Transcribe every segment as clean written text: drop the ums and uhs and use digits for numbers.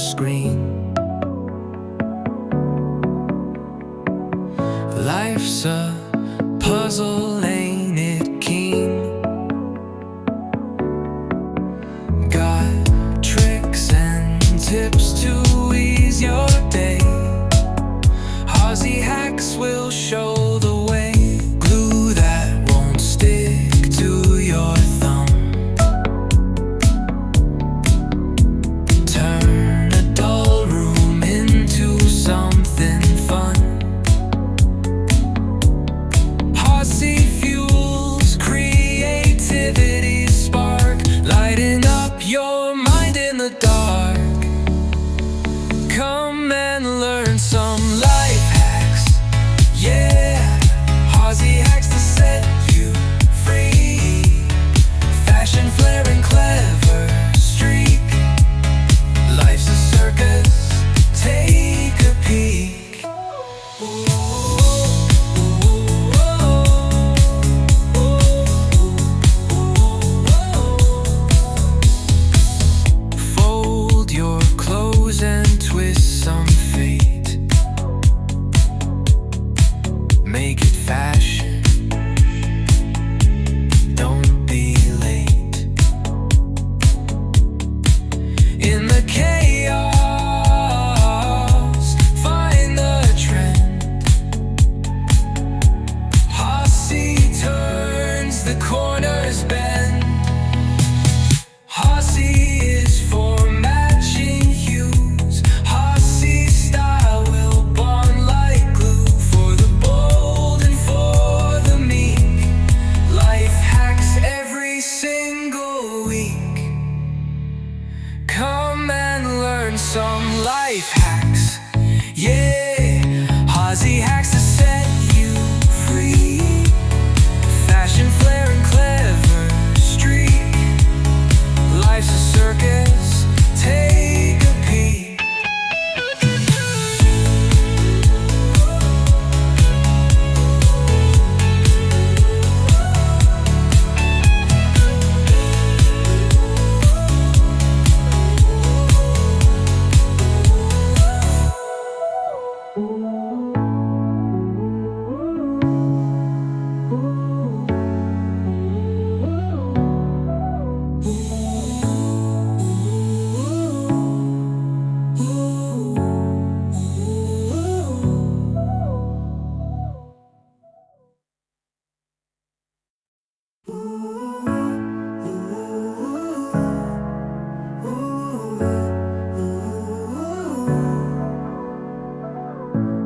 screen. Life's a puzzle, ain't it keen? Got tricks and tips to ease your day. Aussie hacks will show the way. Glue that won't stick to your thumb. Turn a dull room into something fun. Aussie fuels creativity's spark, lighting up your mind in the dark. Come and learn some life hacks, yeah. Aussie hacks to set you free. Fashion, flair, and clever streak. Life's a circus, take a peek. Fold your clothes and twist some fate. Make it fashion, don't be late. In the chaos, find the trend. Aussie turns, the corners bend. Aussie is for matching hues. Aussie style will bond like glue. For the bold and for the meek. Life hacks every single week. Come and learn some life hacks, yeah. Aussie hacks to set you free. Fashion, flair, and clever streak. Life's a circus, take a peek.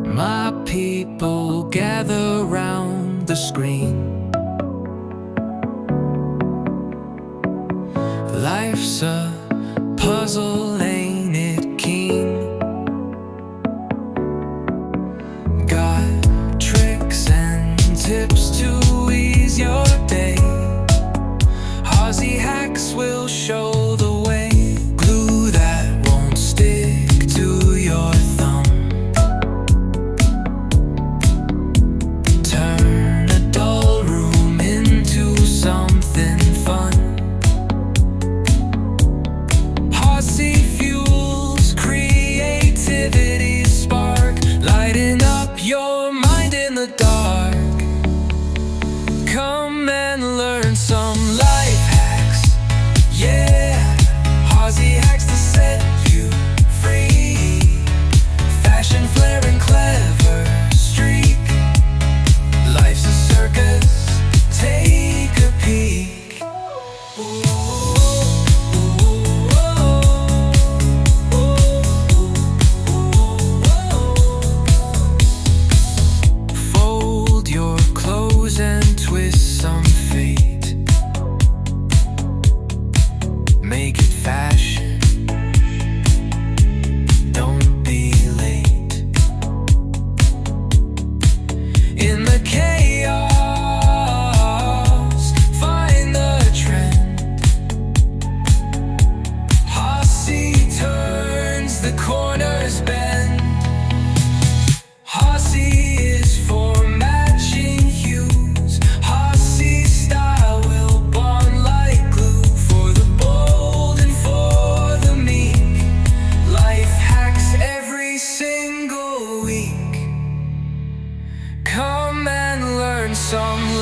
My people gather round the screen. Life's a puzzle, ain't it keen? Got tricks and tips to ease your day. Aussie hacks will show the way. Glue that won't stick to your thumb. Turn a dull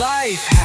life